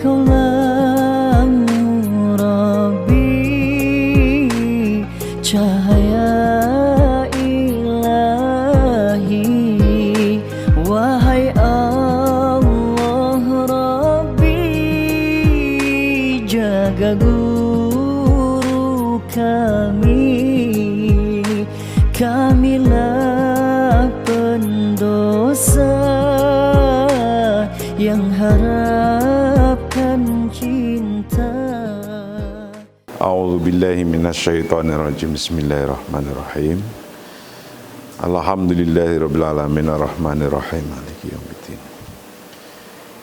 Kaulah Rabbi, cahaya ilahi. Wahai Allah Rabbi, jaga guru kamilah pendosa yang harapkan cinta. A'udzu billahi minasyaitonir rajim. Bismillahirrahmanirrahim. Alhamdulillahirabbil alamin arrahmanir rahim maliki yaumiddin.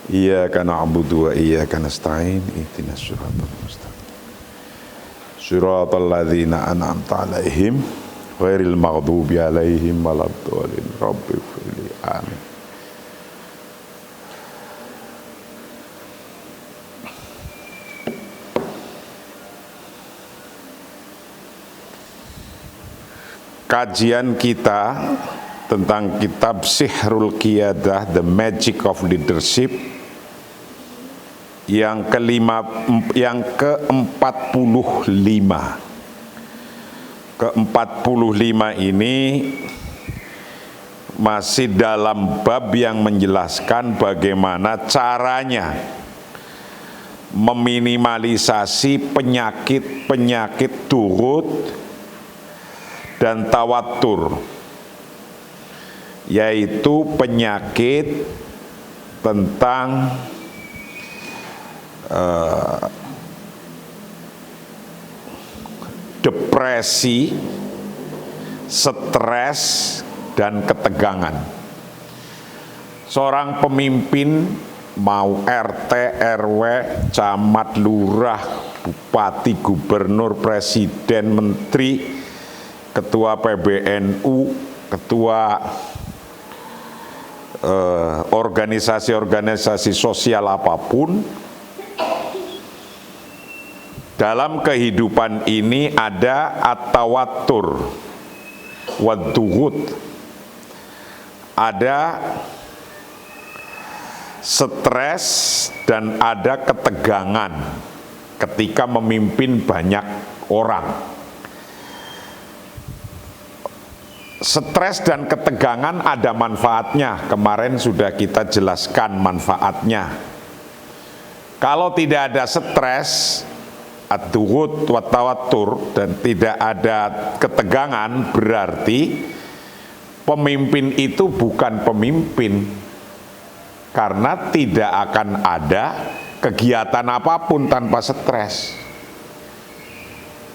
Iyyaka na'budu wa iyyaka nasta'in ihdinas siratal mustaqim. Siratal ladzina an'amta 'alaihim ghairil maghdubi 'alaihim waladdallin. Rabbighfirli. Amin. Kajian kita tentang kitab Sihrul Qiyadah, The Magic of Leadership, yang ke-45. Ke-45 ini masih dalam bab yang menjelaskan bagaimana caranya meminimalisasi penyakit-penyakit durut dan tawatur, yaitu penyakit tentang depresi, stres, dan ketegangan. Seorang pemimpin, mau RT, RW, camat, lurah, bupati, gubernur, presiden, menteri, ketua PBNU, ketua organisasi-organisasi sosial apapun, dalam kehidupan ini ada at-tawatur wad-dughut, ada stres dan ada ketegangan ketika memimpin banyak orang. Stres dan ketegangan ada manfaatnya, kemarin sudah kita jelaskan manfaatnya. Kalau tidak ada stres, ad-dughut wa tawatur, dan tidak ada ketegangan, berarti pemimpin itu bukan pemimpin, karena tidak akan ada kegiatan apapun tanpa stres.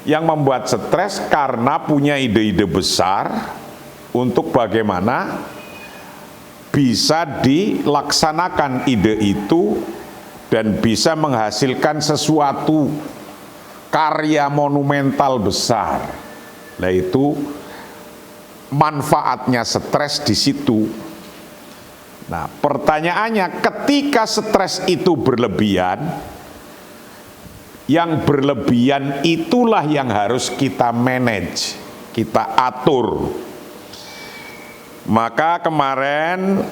Yang membuat stres karena punya ide-ide besar untuk bagaimana bisa dilaksanakan ide itu dan bisa menghasilkan sesuatu karya monumental besar. Nah, itu manfaatnya stres di situ. Nah, pertanyaannya, ketika stres itu berlebihan, yang berlebihan itulah yang harus kita manage, kita atur. Maka kemarin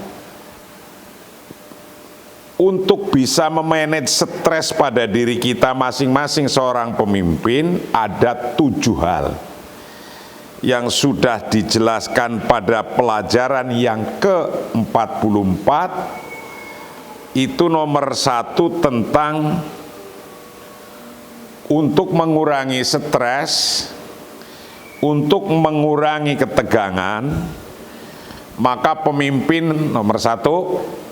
untuk bisa memanage stres pada diri kita masing-masing seorang pemimpin, ada 7 hal yang sudah dijelaskan pada pelajaran yang ke-44. Itu nomor 1 tentang untuk mengurangi stres, untuk mengurangi ketegangan, maka pemimpin nomor 1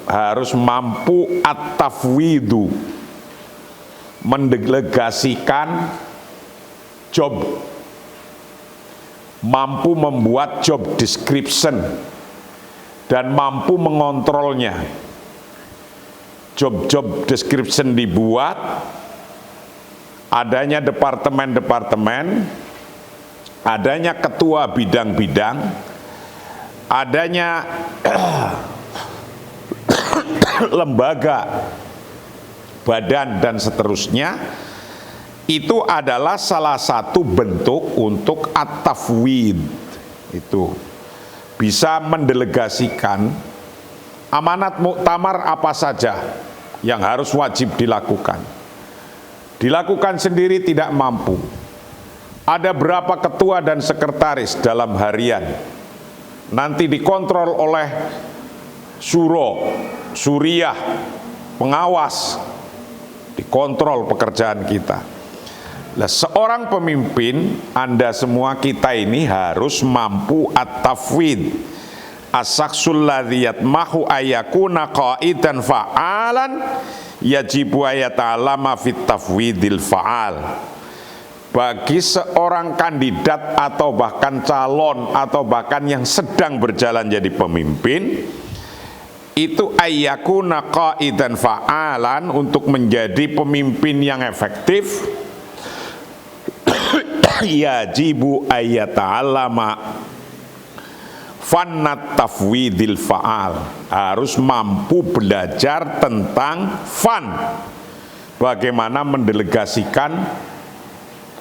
harus mampu at-tafwidu, mendelegasikan job, mampu membuat job description, dan mampu mengontrolnya. Job description dibuat, adanya departemen-departemen, adanya ketua bidang-bidang, adanya lembaga, badan, dan seterusnya. Itu adalah salah satu bentuk untuk at-tafwid. Itu bisa mendelegasikan amanat muktamar apa saja, yang harus wajib dilakukan. Dilakukan sendiri tidak mampu. Ada berapa ketua dan sekretaris dalam harian? Nanti dikontrol oleh suriyah, pengawas, dikontrol pekerjaan kita. Nah, seorang pemimpin, Anda semua kita ini harus mampu at-tafwid, as-saksul ladzi yatmahu ayakuna qaidan fa'alan yajibu ayata'alama fit tafwidil fa'al. Bagi seorang kandidat atau bahkan calon atau bahkan yang sedang berjalan jadi pemimpin, itu ayyakuna qaidan fa'alan, untuk menjadi pemimpin yang efektif yajibu ayata'alama fannat tafwidil fa'al, harus mampu belajar tentang bagaimana mendelegasikan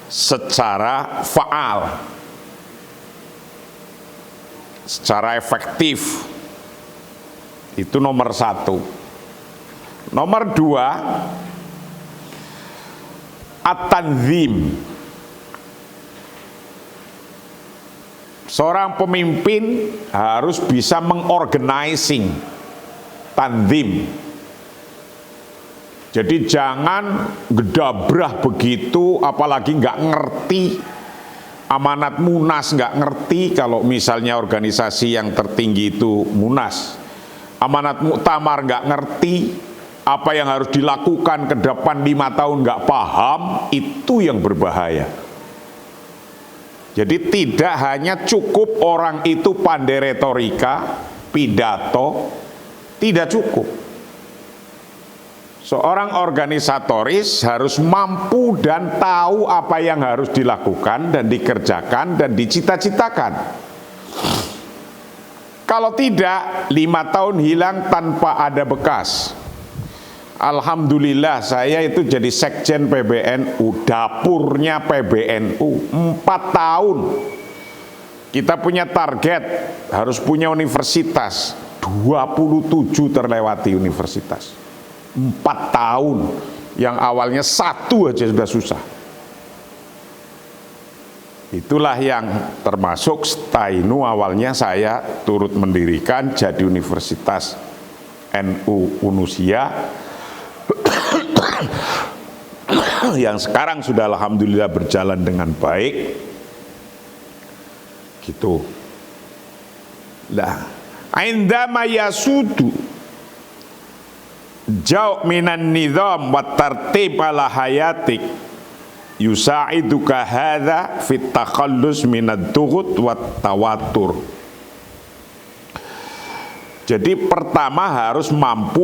secara fa'al, secara efektif. Itu nomor 1. Nomor 2, at-tanzim. Seorang pemimpin harus bisa mengorganizing, tanzim. Jadi jangan gedabrah begitu, apalagi nggak ngerti amanat Munas, nggak ngerti. Kalau misalnya organisasi yang tertinggi itu Munas, amanat Muktamar nggak ngerti, apa yang harus dilakukan ke depan 5 tahun nggak paham, itu yang berbahaya. Jadi tidak hanya cukup orang itu pandai retorika, pidato, tidak cukup. Seorang organisatoris harus mampu dan tahu apa yang harus dilakukan dan dikerjakan dan dicita-citakan. Kalau tidak, 5 tahun hilang tanpa ada bekas. Alhamdulillah saya itu jadi sekjen PBNU, dapurnya PBNU 4 tahun. Kita punya target harus punya universitas, 27 terlewati universitas. 4 tahun, yang awalnya 1 aja sudah susah. Itulah yang termasuk Stainu, awalnya saya turut mendirikan jadi Universitas NU Unusia, yang sekarang sudah alhamdulillah berjalan dengan baik. Gitu. Lah, indama yasudu jauh minan nizam wa tartib ala hayatik yusa'iduka hadza fit takhallus minad dughut wat tawatur. Jadi pertama harus mampu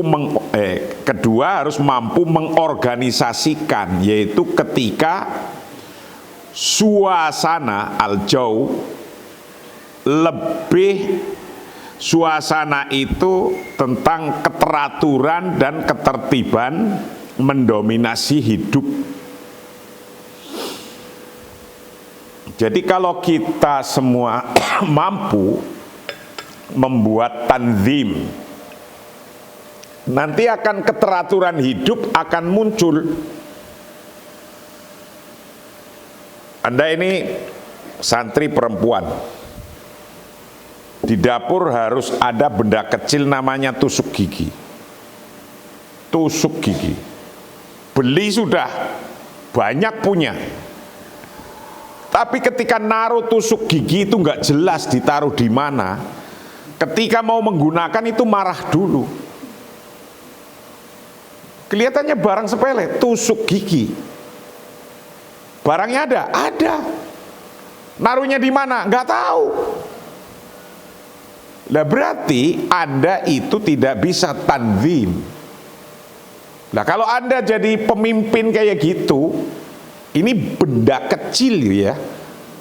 kedua harus mampu mengorganisasikan, yaitu ketika suasana al-jauh lebih, suasana itu tentang keteraturan dan ketertiban mendominasi hidup. Jadi kalau kita semua mampu membuat tanzim, nanti akan keteraturan hidup akan muncul. Anda ini santri perempuan, di dapur harus ada benda kecil namanya tusuk gigi. Tusuk gigi, beli sudah, banyak punya. Tapi ketika naruh tusuk gigi itu nggak jelas ditaruh di mana. Ketika mau menggunakan itu marah dulu. Kelihatannya barang sepele, tusuk gigi. Barangnya ada, ada. Naruhnya di mana? Nggak tahu. Lah berarti Anda itu tidak bisa tanzim. Nah kalau Anda jadi pemimpin kayak gitu, ini benda kecil ya,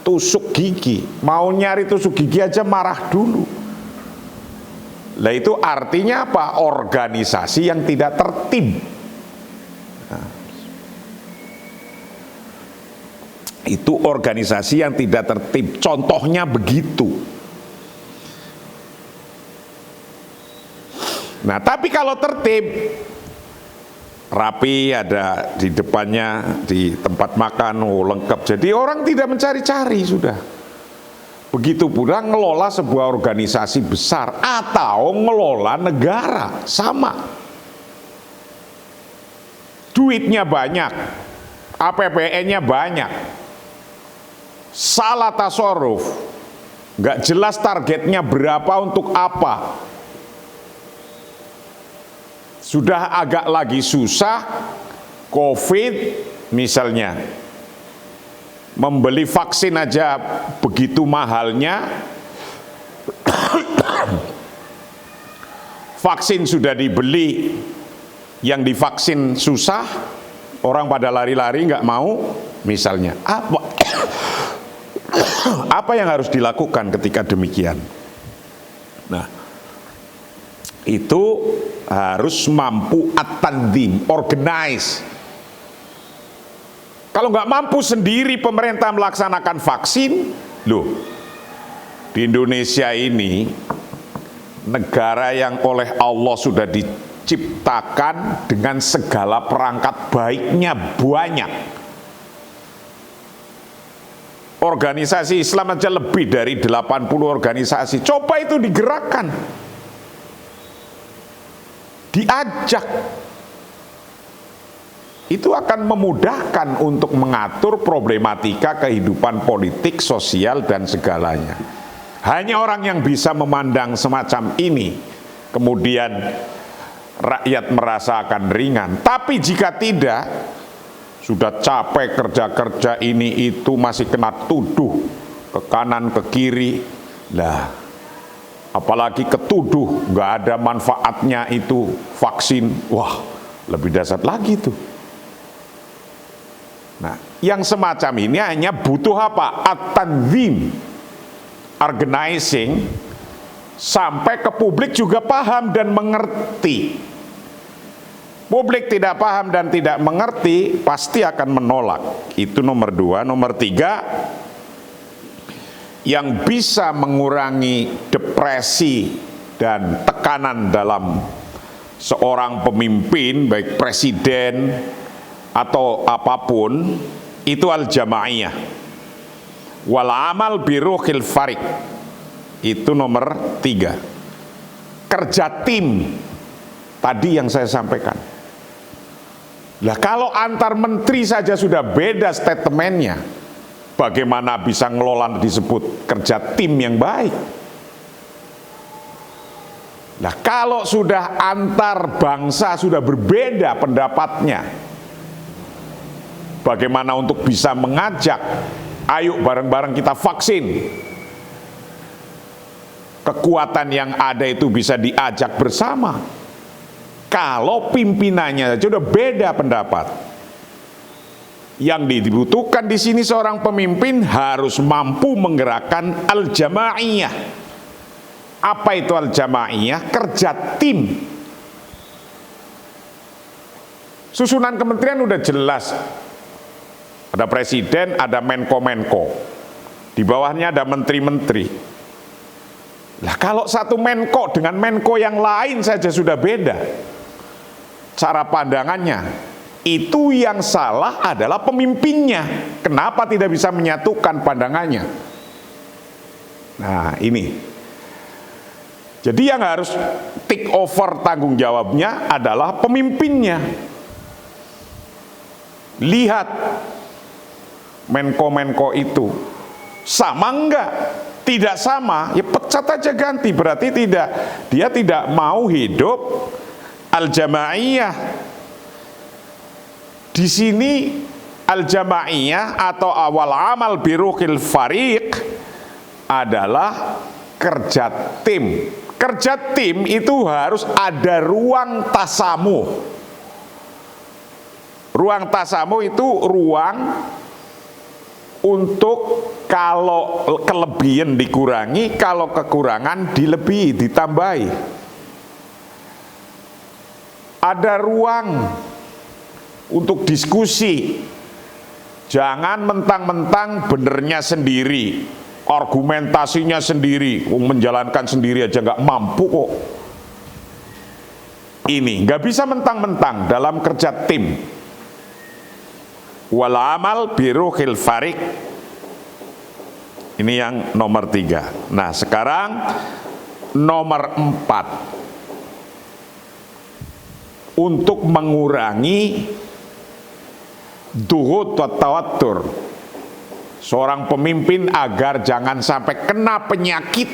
tusuk gigi. Mau nyari tusuk gigi aja marah dulu. Lah itu artinya apa? Organisasi yang tidak tertib. Nah, itu organisasi yang tidak tertib. Contohnya begitu. Nah, tapi kalau tertib, rapi, ada di depannya, di tempat makan, lengkap. Jadi orang tidak mencari-cari sudah. Begitu pula ngelola sebuah organisasi besar atau ngelola negara, sama. Duitnya banyak, APBN-nya banyak, salah tasarruf, nggak jelas targetnya berapa untuk apa. Sudah agak lagi susah, COVID misalnya, membeli vaksin aja begitu mahalnya, vaksin sudah dibeli, yang divaksin susah, orang pada lari-lari nggak mau, misalnya. Apa yang harus dilakukan ketika demikian? Nah, itu harus mampu at-tanzim, organize. Kalau nggak mampu sendiri pemerintah melaksanakan vaksin, loh, di Indonesia ini negara yang oleh Allah sudah diciptakan dengan segala perangkat baiknya banyak. Organisasi Islam aja lebih dari 80 organisasi. Coba itu digerakkan, diajak, itu akan memudahkan untuk mengatur problematika kehidupan politik, sosial, dan segalanya. Hanya orang yang bisa memandang semacam ini, kemudian rakyat merasakan ringan. Tapi jika tidak, sudah capek kerja-kerja ini itu masih kena tuduh ke kanan ke kiri. Lah, apalagi ketuduh nggak ada manfaatnya itu vaksin, wah lebih dahsyat lagi tuh. Nah, yang semacam ini hanya butuh apa? At-tanzim, organizing, sampai ke publik juga paham dan mengerti. Publik tidak paham dan tidak mengerti, pasti akan menolak. Itu nomor 2. Nomor 3, yang bisa mengurangi depresi dan tekanan dalam seorang pemimpin, baik presiden atau apapun, itu al-jamaiyah wal amal biruhil farik. Itu nomor 3, kerja tim tadi yang saya sampaikan. Lah, kalau antar menteri saja sudah beda statementnya, bagaimana bisa ngelola disebut kerja tim yang baik? Nah, kalau sudah antar bangsa sudah berbeda pendapatnya, bagaimana untuk bisa mengajak, ayo bareng-bareng kita vaksin? Kekuatan yang ada itu bisa diajak bersama. Kalau pimpinannya sudah beda pendapat, yang dibutuhkan di sini seorang pemimpin harus mampu menggerakkan al-jamaiyah. Apa itu al-jamaiyah? Kerja tim. Susunan kementerian udah jelas. Ada presiden, ada menko-menko. Di bawahnya ada menteri-menteri. Lah, kalau satu menko dengan menko yang lain saja sudah beda cara pandangannya, itu yang salah adalah pemimpinnya. Kenapa tidak bisa menyatukan pandangannya? Nah, ini. Jadi yang harus take over tanggung jawabnya adalah pemimpinnya. Lihat menko-menko itu sama enggak? Tidak sama, ya pecat aja ganti. Berarti dia tidak mau hidup al-jamaiyah. Di sini al-jamaiyah atau awal amal biruhil fariq adalah kerja tim. Kerja tim itu harus ada ruang tasamuh. Ruang tasamuh itu ruang untuk kalau kelebihan dikurangi, kalau kekurangan dilebihi, ditambahi. Ada ruang untuk diskusi. Jangan mentang-mentang benernya sendiri, argumentasinya sendiri, menjalankan sendiri aja nggak mampu kok. ini. Nggak bisa mentang-mentang dalam kerja tim. Wal amal biruhil farik. Ini yang nomor 3. Nah sekarang nomor 4. Untuk mengurangi duhut wa tawatur seorang pemimpin agar jangan sampai kena penyakit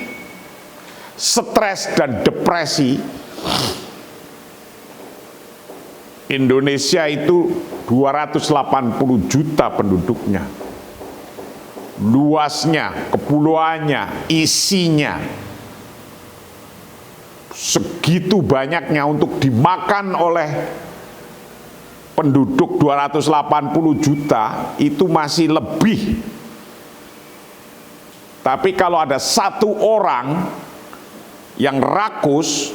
stres dan depresi. Indonesia itu 280 juta penduduknya, luasnya, kepulauannya, isinya segitu banyaknya untuk dimakan oleh penduduk 280 juta itu masih lebih. Tapi kalau ada satu orang yang rakus,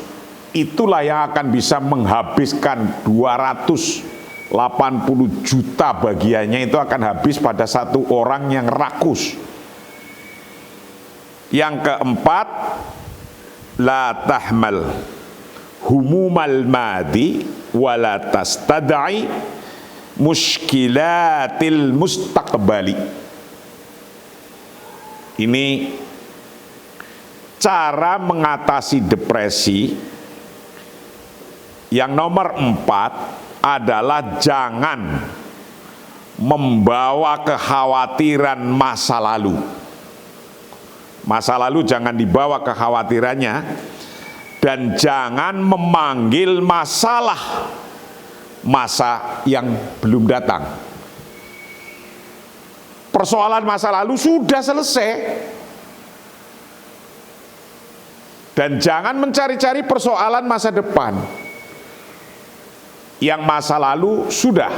itulah yang akan bisa menghabiskan 280 juta bagiannya, itu akan habis pada satu orang yang rakus. Yang keempat, la tahmal humumal madi wala tastad'i muskilatil mustaqbali. Ini cara mengatasi depresi. Yang nomor 4 adalah jangan membawa kekhawatiran masa lalu. Masa lalu jangan dibawa kekhawatirannya, dan jangan memanggil masalah masa yang belum datang. Persoalan masa lalu sudah selesai, dan jangan mencari-cari persoalan masa depan. Yang masa lalu sudah,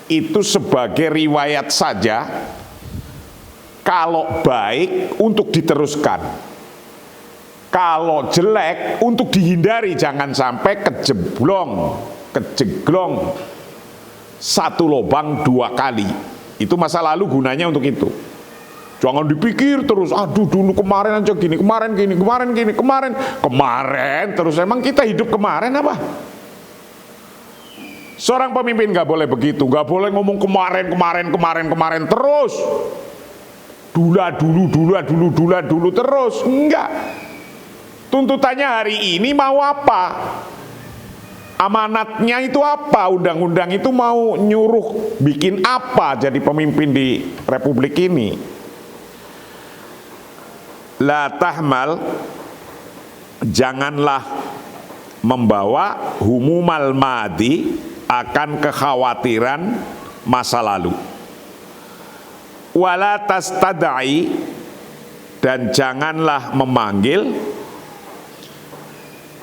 itu sebagai riwayat saja. Kalau baik untuk diteruskan, kalau jelek untuk dihindari, jangan sampai kejeblong satu lubang 2 kali. Itu masa lalu gunanya untuk itu. Jangan dipikir terus, aduh dulu kemarin aja gini, kemarin gini, kemarin terus. Emang kita hidup kemarin apa? Seorang pemimpin gak boleh begitu, gak boleh ngomong kemarin terus. Dula dulu terus. Enggak. Tuntutannya hari ini mau apa? Amanatnya itu apa? Undang-undang itu mau nyuruh bikin apa jadi pemimpin di republik ini? La tahmal, janganlah membawa humumal madi, akan kekhawatiran masa lalu. Wala tastad'i, dan janganlah memanggil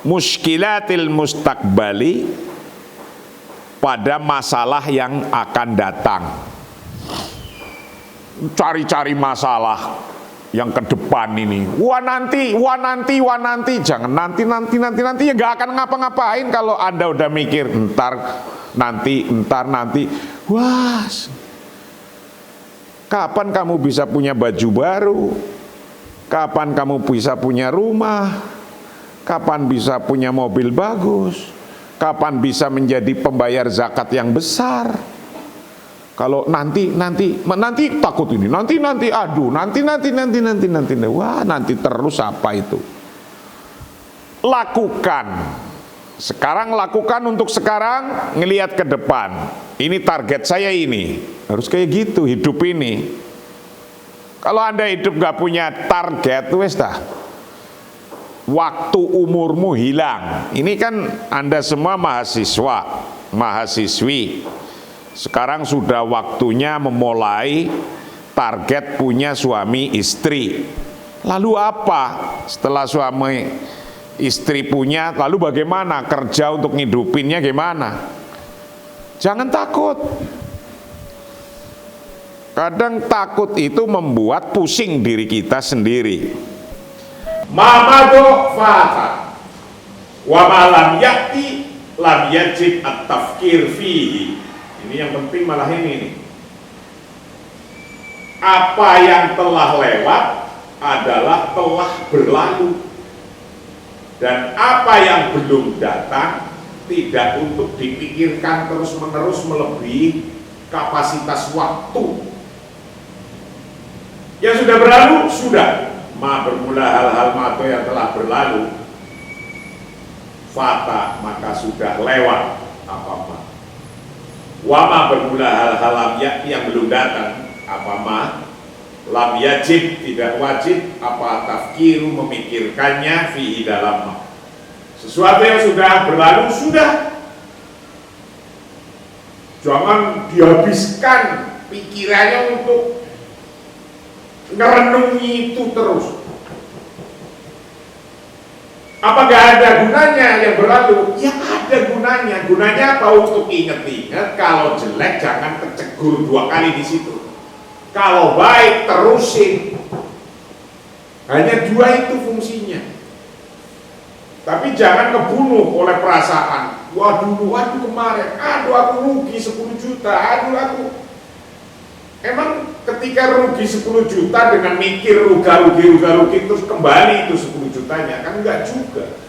muskilatil mustaqbali, pada masalah yang akan datang. Cari-cari masalah yang ke depan ini, wah nanti, jangan nanti ya nggak akan ngapa-ngapain kalau Anda udah mikir ntar nanti. Wah, kapan kamu bisa punya baju baru? Kapan kamu bisa punya rumah? Kapan bisa punya mobil bagus? Kapan bisa menjadi pembayar zakat yang besar? Kalau nanti takut ini, nanti, aduh, nanti. Wah, nanti terus apa itu? Lakukan. Sekarang lakukan untuk sekarang, ngelihat ke depan. Ini target saya ini. Harus kayak gitu hidup ini. Kalau Anda hidup gak punya target, wes dah. Waktu umurmu hilang. Ini kan Anda semua mahasiswa, mahasiswi. Sekarang sudah waktunya memulai target punya suami istri. Lalu apa setelah suami istri punya? Lalu bagaimana kerja untuk ngidupinnya gimana? Jangan takut. Kadang takut itu membuat pusing diri kita sendiri. Mamado fata wa malam yakti lam yajib at-tafkir fihi. Ini yang penting malah ini nih. Apa yang telah lewat adalah telah berlalu, dan apa yang belum datang tidak untuk dipikirkan terus-menerus melebihi kapasitas waktu. Yang sudah berlalu, sudah. Ma bermula hal-hal mato yang telah berlalu, fata maka sudah lewat apa-apa. Wama bermula hal-hal lam yang belum datang, apa ma lam yajib tidak wajib, apa tafkiru memikirkannya fihi dalam ma. Sesuatu yang sudah berlalu sudah. Jangan dihabiskan pikirannya untuk ngerenungi itu terus. Apa gak ada gunanya yang berlalu? Ya ada gunanya. Gunanya apa? Untuk inget-inget. Kalau jelek jangan kecegur 2 kali di situ. Kalau baik terusin. Hanya 2 itu fungsinya. Tapi jangan kebunuh oleh perasaan. Waduh kemarin. Aduh aku rugi 10 juta. Aduh aku. Emang ketika rugi 10 juta dengan mikir rugi terus kembali itu 10 jutanya, kan enggak juga.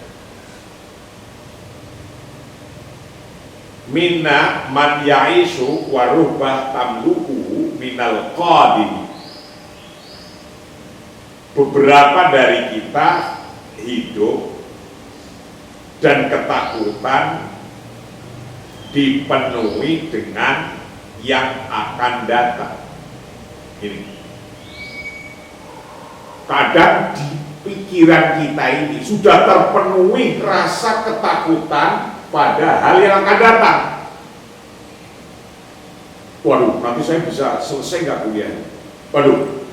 Minna man yaishu warubah tamluku minal qadim. Beberapa dari kita hidup dan ketakutan dipenuhi dengan yang akan datang. Ini kadang di pikiran kita ini sudah terpenuhi rasa ketakutan pada hal yang akan datang. Waduh, nanti saya bisa selesai nggak kuliah? Waduh,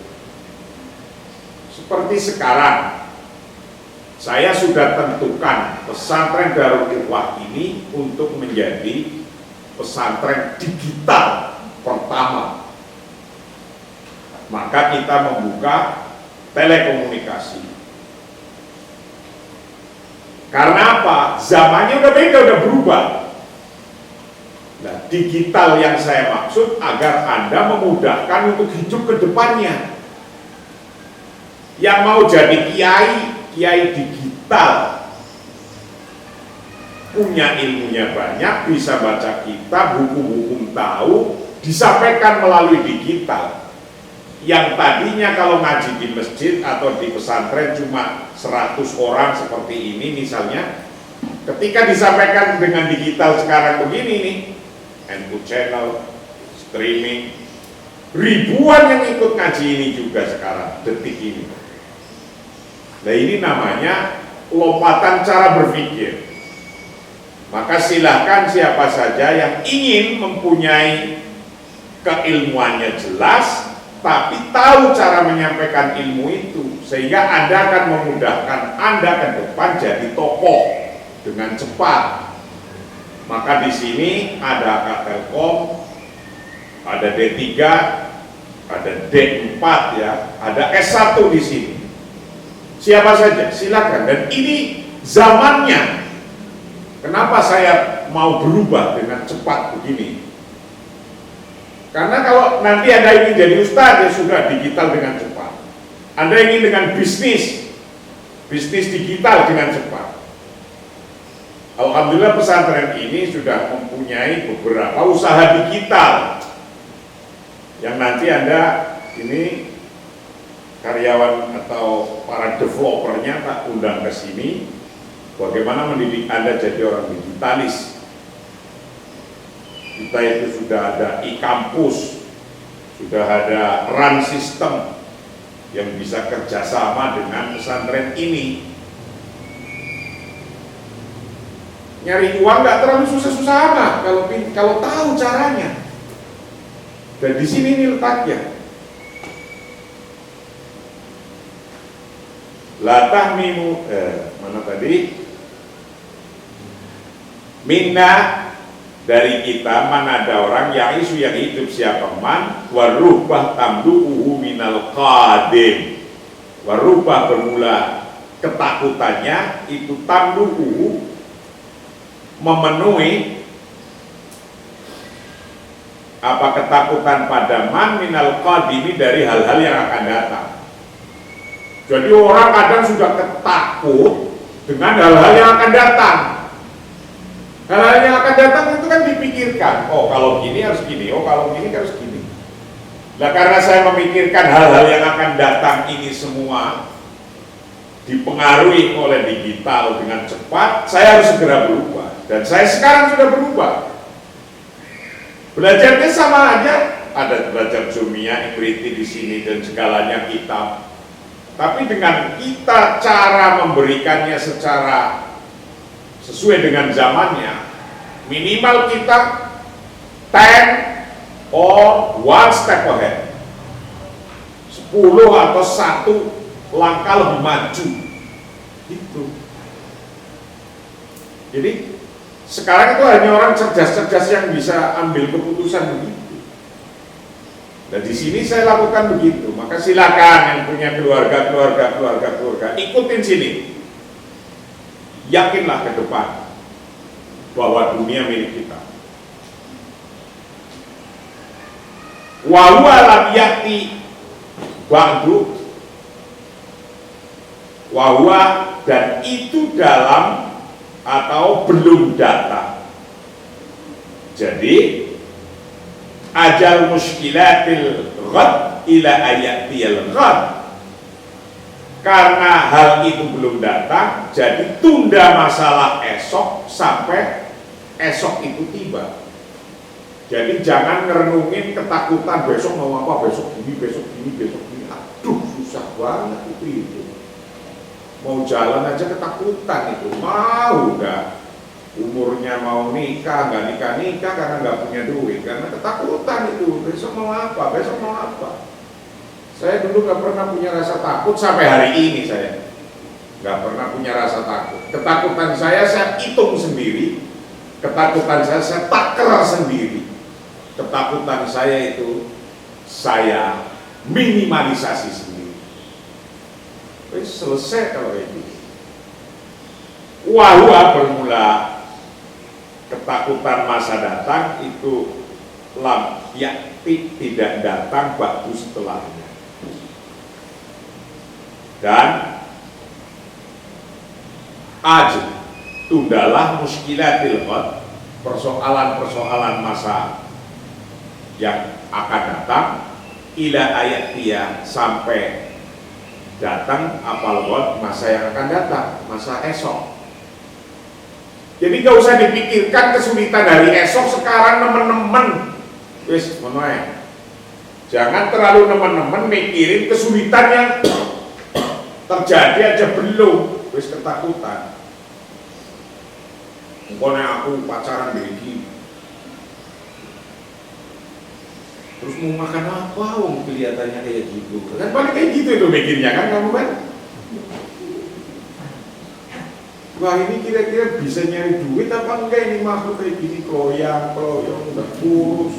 seperti sekarang saya sudah tentukan pesantren Darul Ikhwah ini untuk menjadi pesantren digital pertama. Maka kita membuka telekomunikasi. Karena apa? Zamannya udah beda, udah berubah. Nah, digital yang saya maksud agar Anda memudahkan untuk hidup ke depannya. Yang mau jadi kiai digital, punya ilmunya banyak, bisa baca kitab, buku-buku tahu, disampaikan melalui digital. Yang tadinya kalau ngaji di masjid atau di pesantren cuma 100 orang seperti ini misalnya, ketika disampaikan dengan digital sekarang begini nih, NU channel, streaming, ribuan yang ikut ngaji ini juga sekarang, detik ini. Nah ini namanya lompatan cara berpikir. Maka silahkan siapa saja yang ingin mempunyai keilmuannya jelas, tapi tahu cara menyampaikan ilmu itu, sehingga Anda akan memudahkan Anda ke depan jadi tokoh dengan cepat. Maka di sini ada Telkom, ada D3, ada D4 ya, ada S1 di sini. Siapa saja silakan. Dan ini zamannya. Kenapa saya mau berubah dengan cepat begini? Karena kalau nanti Anda ingin jadi ustadz, ya sudah digital dengan cepat. Anda ingin dengan bisnis digital dengan cepat. Alhamdulillah pesantren ini sudah mempunyai beberapa usaha digital yang nanti Anda ini karyawan atau para developernya tak undang ke sini, bagaimana mendidik Anda jadi orang digitalis. Kita itu sudah ada e-kampus, sudah ada run system yang bisa kerjasama dengan pesantren ini. Nyari uang nggak terlalu susah-susah amat kalau tahu caranya. Dan di sini ini letaknya. Latah mimu mana tadi? Minna dari kita, mana ada orang yang hidup siapa man warubah tamduhu minal qadim. Warubah bermula ketakutannya itu tamduhu memenuhi apa ketakutan pada man minal qadimi dari hal-hal yang akan datang. Jadi orang kadang sudah ketakut dengan hal-hal yang akan datang. Hal-hal yang akan datang itu kan dipikirkan. Oh kalau gini harus gini, oh kalau gini harus gini. Nah karena saya memikirkan hal-hal yang akan datang ini semua dipengaruhi oleh digital dengan cepat, saya harus segera berubah. Dan saya sekarang sudah berubah. Belajarnya sama aja, ada belajar Jumia, Ibriti di sini dan segalanya kitab. Tapi dengan kita cara memberikannya secara sesuai dengan zamannya, minimal kita 10 or one step ahead, 10 atau 1 langkah lebih maju itu. Jadi sekarang itu hanya orang cerdas-cerdas yang bisa ambil keputusan begitu. Nah di sini saya lakukan begitu. Maka silakan yang punya keluarga, ikutin sini. Yakinlah ke depan bahwa dunia milik kita. Wa huwa lam ya'ti ba'du wa huwa, dan itu dalam atau belum datang. Jadi ajal muskilatil ghad ila ayatiyal ghad, karena hal itu belum datang, jadi tunda masalah esok sampai esok itu tiba. Jadi jangan ngerenungin ketakutan besok mau apa, besok gini, besok gini, besok gini. Aduh susah banget itu. Mau jalan aja ketakutan itu, mau nggak, umurnya mau nikah nggak nikah karena nggak punya duit, karena ketakutan itu. Besok mau apa, besok mau apa. Saya dulu nggak pernah punya rasa takut sampai hari ini, saya nggak pernah punya rasa takut. Ketakutan saya hitung sendiri, ketakutan saya taker sendiri. Ketakutan saya itu saya minimalisasi sendiri. Selesai kalau itu. Wahwa bermula ketakutan masa datang itu lam yakti, tidak datang waktu setelahnya. Dan ajl, tundalah muskilatil ghad, persoalan-persoalan masa yang akan datang, ila ayat dia, sampai datang apal ghad, masa yang akan datang, masa esok. Jadi gak usah dipikirkan kesulitan dari esok, sekarang nemen-nemen wis menuai. Jangan terlalu nemen-nemen mikirin kesulitan yang terjadi aja belum, wis ketakutan. Pokoknya aku pacaran begini, terus mau makan apa, wong kelihatannya kayak gitu. Kan paling kayak gitu itu mikirnya kan kamu kan. Wah ini kira-kira bisa nyari duit apa enggak ini makhluk kayak gini, kloyang, udah kurus.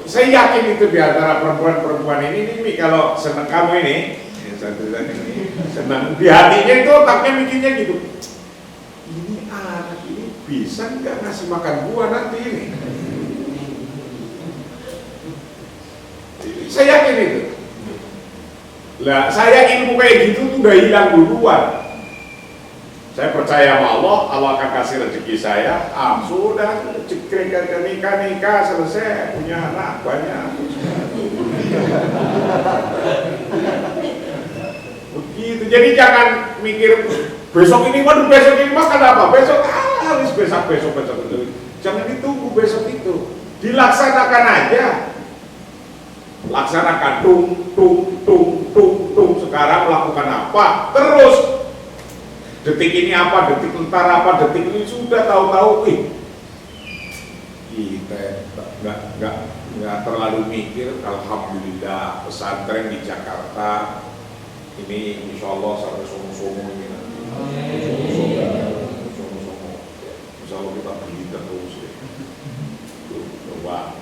Saya yakin itu di antara perempuan-perempuan ini kalau senang kamu ini, senang di hatinya itu otaknya mikirnya gitu. Ini anak ini bisa nggak ngasih makan gua nanti ini? Saya yakin itu. Lah, saya ilmu kayak gitu tuh udah hilang duluan. Saya percaya sama Allah, Allah akan kasih rezeki saya. Sudah cekrek nikah selesai, punya anak banyak. Begitu. Jadi jangan mikir besok ini, waduh besok ini makan apa? Besok harus besok. Jangan ditunggu besok itu. Dilaksanakan aja. Laksanakan tung. Sekarang melakukan apa? Terus detik ini apa, detik entar apa, detik ini sudah tahu-tahu. Kita nggak terlalu mikir. Alhamdulillah pesantren di Jakarta ini insya Allah sampai somo-somo ini nanti. Somo-somo. Insya Allah kita pergi terus. Coba.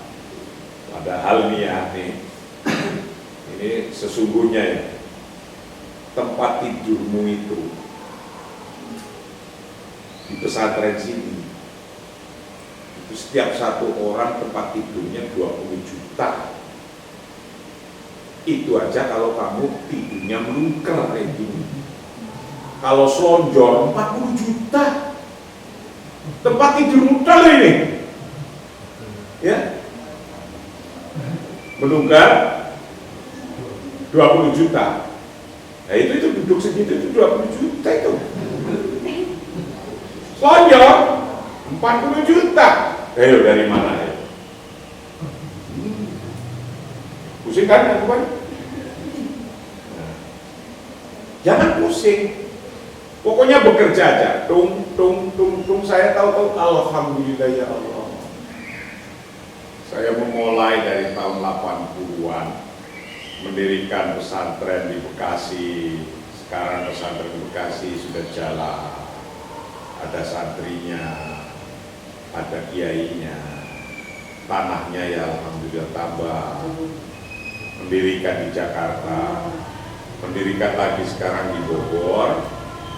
Padahal nih ya, ini sesungguhnya ya, tempat tidurmu itu di pesantren sini itu setiap satu orang tempat tidurnya 20 juta. Itu aja kalau kamu tidurnya melungker kayak gini. Kalau selonjor 40 juta. tempat tidur modal ini, ya, menunggang 20 juta. Nah itu duduk segitu itu 20 juta itu. Lonjong 40 juta. Ayo dari mana ya? Pusing kan ya, bukan? Nah, jangan pusing. Pokoknya bekerja aja. Tung. Saya tahu alhamdulillah ya Allah. Saya memulai dari tahun 80-an mendirikan pesantren di Bekasi. Sekarang pesantren di Bekasi sudah jalan. Ada santrinya, ada kiainya, tanahnya ya alhamdulillah tambah. Mendirikan di Jakarta, mendirikan lagi sekarang di Bogor,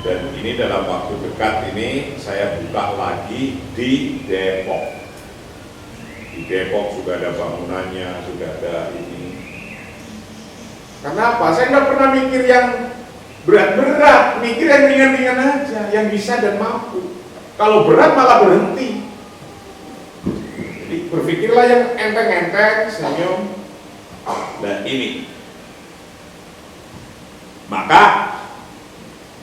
dan ini dalam waktu dekat ini saya buka lagi di Depok. Di Depok sudah ada bangunannya, sudah ada ini. Karena apa? Saya nggak pernah mikir yang berat-berat, mikir yang ringan-ringan aja, yang bisa dan mampu. Kalau berat malah berhenti. Jadi berpikirlah yang enteng-enteng, senyum. Dan ini, maka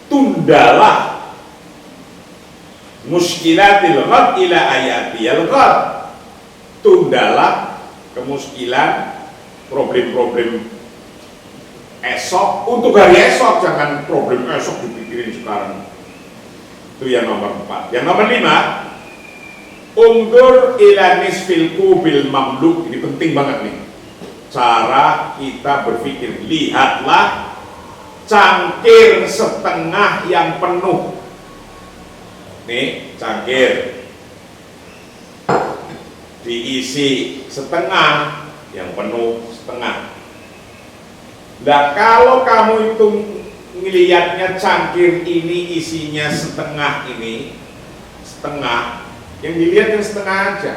tundalah muskilatil ghad ila ayatiyal ghad. Tundalah kemuskilan, problem-problem esok untuk hari esok, jangan problem esok dipikirin sekarang. Itu yang nomor 4. Yang nomor 5, unggur ila nisfil kubil mamluk. Ini penting banget nih. Cara kita berpikir, lihatlah cangkir setengah yang penuh. Nih, cangkir diisi setengah, yang penuh setengah. Nah, kalau kamu itu ngelihatnya cangkir ini isinya setengah ini, setengah, yang dilihat yang setengah aja.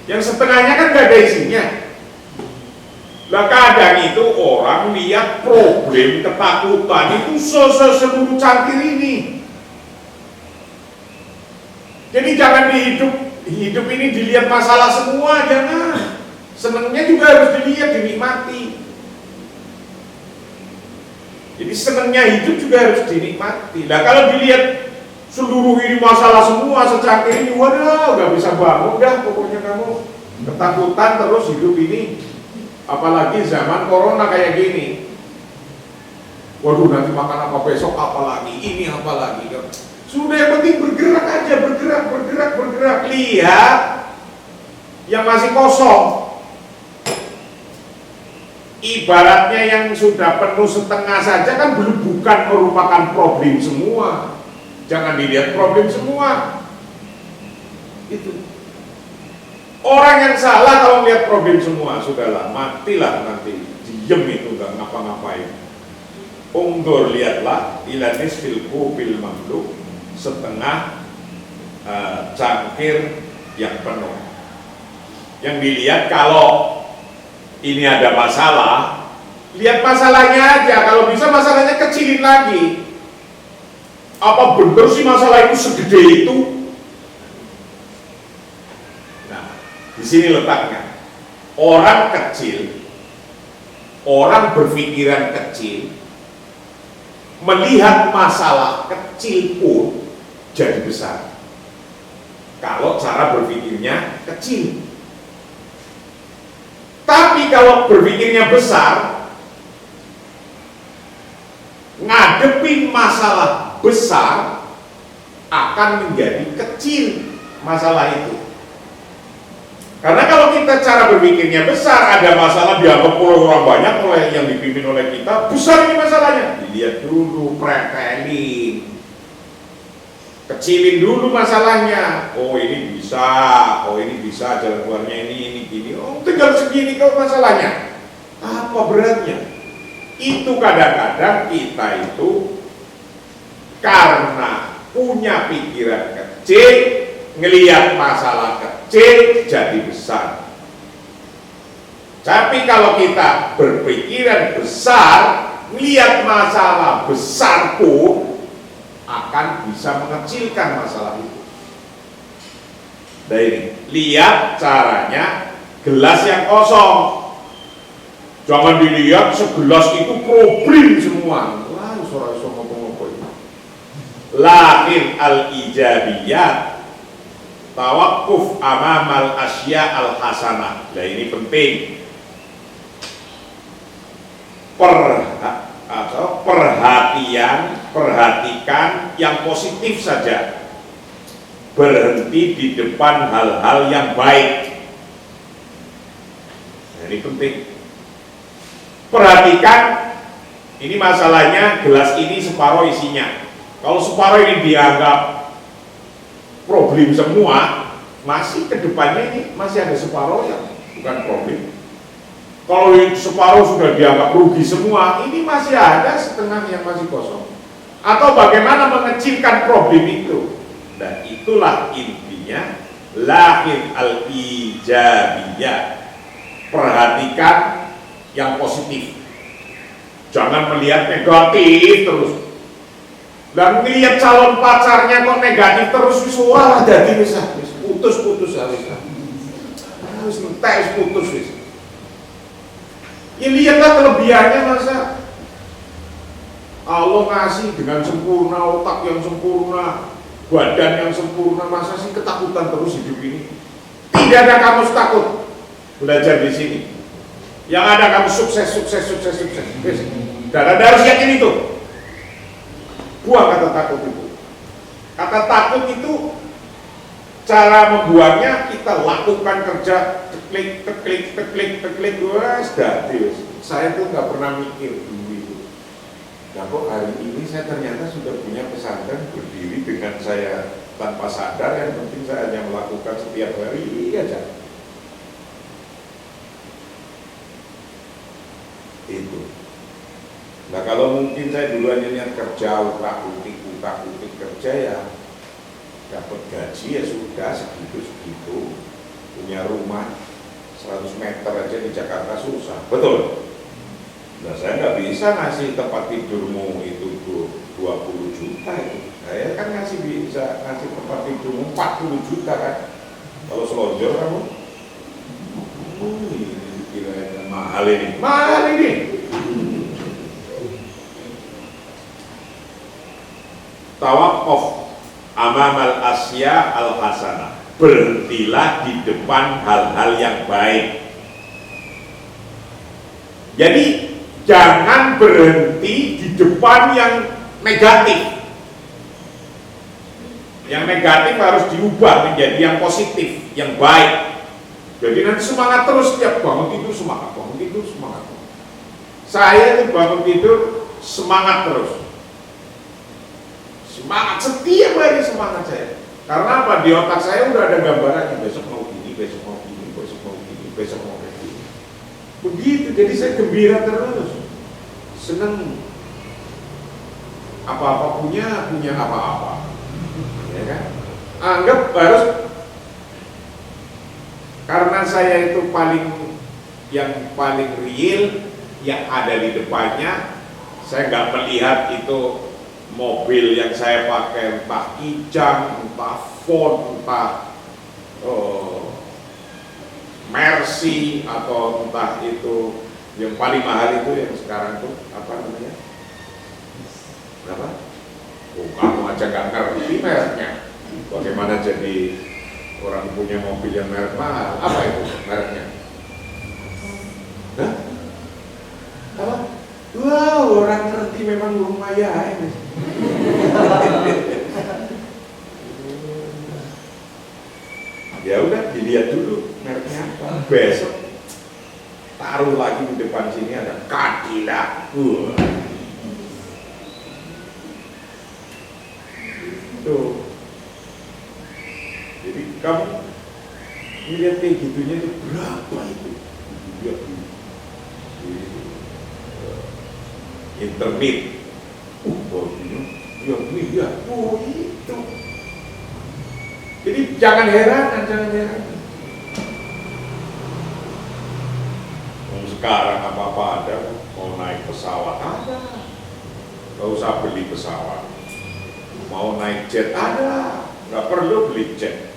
Yang setengahnya kan gak ada isinya. Lah kadang itu orang lihat problem, ketakutan itu seluruh cangkir ini. Jadi jangan hidup ini dilihat masalah semua, jangan. Senengnya juga harus dilihat, dinikmati. Jadi senengnya hidup juga harus dinikmati. Nah kalau dilihat seluruh ini masalah semua, secangkir ini, waduh gak bisa bangun dah, pokoknya kamu ketakutan terus hidup ini. Apalagi zaman corona kayak gini. Waduh nanti makan apa besok, apalagi ini, apalagi. Sudah yang penting bergerak aja, bergerak. Lihat yang masih kosong. Ibaratnya yang sudah penuh setengah saja kan bukan merupakan problem semua. Jangan dilihat problem semua. Itu. Orang yang salah kalau melihat problem semua, sudahlah, matilah nanti, diem itu, gak ngapa-ngapain. Unggur, lihatlah, ila nisfil kubil mamluk, setengah cangkir yang penuh. Yang dilihat kalau ini ada masalah, lihat masalahnya aja, kalau bisa masalahnya kecilin lagi. Apa bener sih masalah itu segede itu? Di sini letaknya. Orang kecil, orang berpikiran kecil, melihat masalah kecil pun jadi besar. Kalau cara berpikirnya kecil. Tapi kalau berpikirnya besar, ngadepin masalah besar akan menjadi kecil masalah itu. Karena kalau kita cara berpikirnya besar, ada masalah dianggap oleh orang banyak, oleh yang dipimpin oleh kita, besar ini masalahnya. Dilihat dulu, pretelin, kecilin dulu masalahnya. Oh ini bisa, jalan keluarnya ini, gini. Oh tinggal segini kok masalahnya. Apa beratnya? Itu kadang-kadang kita itu karena punya pikiran kecil, ngelihat masalah kecil jadi besar. Tapi kalau kita berpikiran besar, ngelihat masalah besar pun akan bisa mengecilkan masalah itu. Nah ini, lihat caranya gelas yang kosong. Jangan dilihat segelas itu problem semua. Wah, suara ngomong-ngomong ini. Lakin al-ijabiyat tawakuf amamal asya al-hasanah. Nah ini penting. Perhatikan yang positif saja. Berhenti di depan hal-hal yang baik. Nah, ini penting. Perhatikan, ini masalahnya gelas ini separuh isinya. Kalau separuh ini dianggap problem semua, masih kedepannya ini masih ada separuh yang bukan problem. Kalau separuh sudah dianggap rugi semua, ini masih ada setengah yang masih kosong. Atau bagaimana mengecilkan problem itu? Dan itulah intinya lahir al-ijabiyah. Perhatikan yang positif, jangan melihat negatif terus. Dan melihat calon pacarnya kok negatif terus, wah jadi bisa putus harus entek putus wis. Ya lihatlah kelebihannya, masa Allah ngasih dengan sempurna, otak yang sempurna, badan yang sempurna, masa sih ketakutan terus hidup ini? Tidak ada kamu takut belajar di sini. Yang ada kamu sukses. Dan Anda harus yakin itu. Buang kata takut itu. Kata takut itu cara membuangnya kita lakukan kerja, teklik, wes dadi. Saya tuh nggak pernah mikir dulu itu. Nah kok hari ini saya ternyata sudah punya pesantren berdiri dengan saya tanpa sadar, yang penting saya hanya melakukan setiap hari aja. Itu. Nah kalau mungkin saya dulu hanya niat kerja, utak-utik kerja, ya dapat gaji ya sudah segitu, punya rumah 100 meter aja di Jakarta susah, betul. Nah saya nggak bisa ngasih tempat tidurmu itu 20 juta itu. Saya kan bisa ngasih tempat tidurmu 40 juta kan. Kalau selonjor kamu, kira mahal ini. Tawakuf amamal asya al hasanah. Berhentilah di depan hal-hal yang baik. Jadi jangan berhenti di depan yang negatif. Yang negatif harus diubah menjadi yang positif, yang baik. Jadi nanti semangat terus, setiap bangun tidur semangat. Saya itu bangun tidur semangat terus. Semangat, setiap hari semangat saya. Karena apa? Di otak saya udah ada gambarannya, besok mau gini. Begitu, jadi saya gembira terus. Senang. Apa-apa punya apa-apa. Ya kan? Anggap harus, karena saya itu yang paling real yang ada di depannya. Saya nggak melihat itu mobil yang saya pakai entah Kijang, entah Ford, entah Mercy, atau entah itu yang paling mahal itu yang sekarang tuh apa namanya? Berapa? Oh, kamu aja nggak ngerti mereknya. Bagaimana jadi orang punya mobil yang merek mahal? Apa itu mereknya? Hah? Apa? Wow, orang ngerti memang lumayan. Ya udah, dilihat dulu mereknya apa. Besok taruh lagi di depan sini ada Cadillac. Tuh. Jadi kamu melihat kayak gitunya itu berapa itu? Internet. Itu. Jadi jangan heran. Sekarang apa-apa ada, mau naik pesawat ada, nggak usah beli pesawat. Mau naik jet ada, nggak perlu beli jet.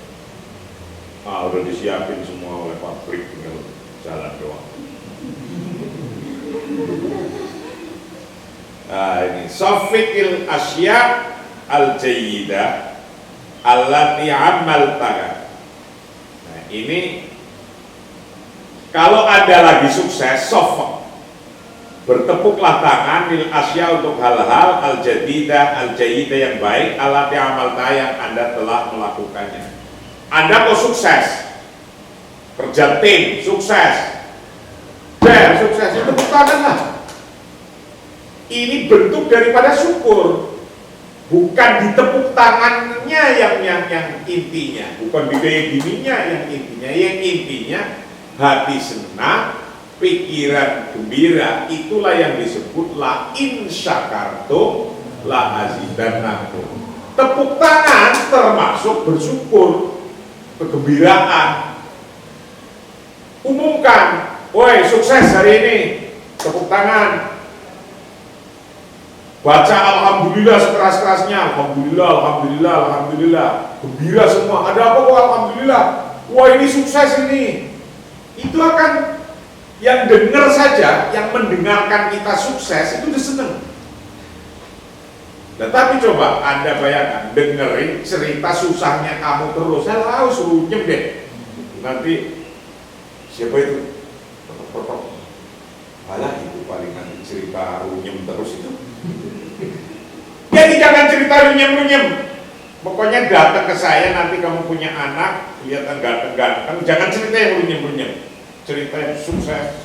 Udah disiapin semua oleh pabrik, tinggal jalan doang. Nah ini Sofikil asya al-jayyidah allati amaltaha. Nah ini kalau ada lagi sukses, sofak, bertepuklah tangan lil asya untuk hal-hal al-jadidah, al-jayyidah yang baik, allati amaltaha yang Anda telah melakukannya. Anda kok sukses, kerja tim, sukses, sukses, itu tepuk tangan lah. Ini bentuk daripada syukur, bukan ditepuk tangannya yang intinya, bukan kayak gininya yang intinya hati senang, pikiran gembira, itulah yang disebut la in syakartum la azidannakum. Tepuk tangan termasuk bersyukur, kegembiraan. Umumkan, woi sukses hari ini, tepuk tangan. Baca alhamdulillah sekeras-kerasnya, alhamdulillah, alhamdulillah, alhamdulillah. Gembira semua, ada apa kok alhamdulillah? Wah ini sukses ini. Itu akan, yang dengar saja, yang mendengarkan kita sukses itu udah seneng. Nah, tapi coba Anda bayangkan, dengerin cerita susahnya kamu terus, saya tahu suruh deh. Nanti siapa itu? Potok-potok. Alah itu paling nanti cerita runyem terus itu. Jadi jangan cerita runyem-runyem. Pokoknya datang ke saya nanti kamu punya anak, kelihatan ganteng-ganteng, jangan cerita yang runyem-runyem. Cerita yang sukses,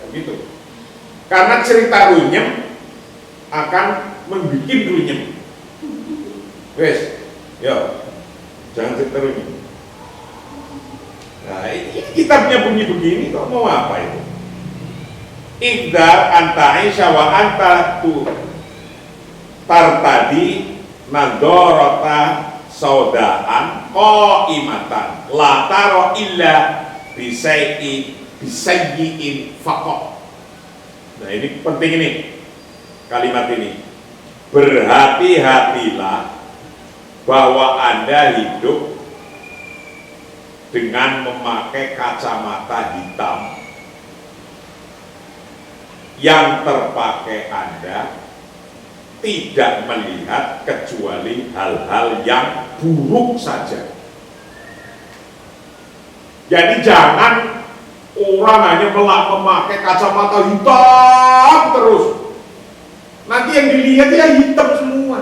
begitu. Karena cerita runyem akan membuat runyem. Wes, yo, jangan cerita runyem. Nah, ini kitabnya bunyi begini, kok mau apa itu? Iqdar anta Aisyah wa anta tu tartadi nadorota saudaan qaimatan la taro illa bisayyi'in faqat. Nah ini penting ini, kalimat ini. Berhati-hatilah bahwa Anda hidup dengan memakai kacamata hitam yang terpakai Anda tidak melihat kecuali hal-hal yang buruk saja. Jadi jangan orang hanya memakai kacamata hitam terus. Nanti yang dilihat ya hitam semua.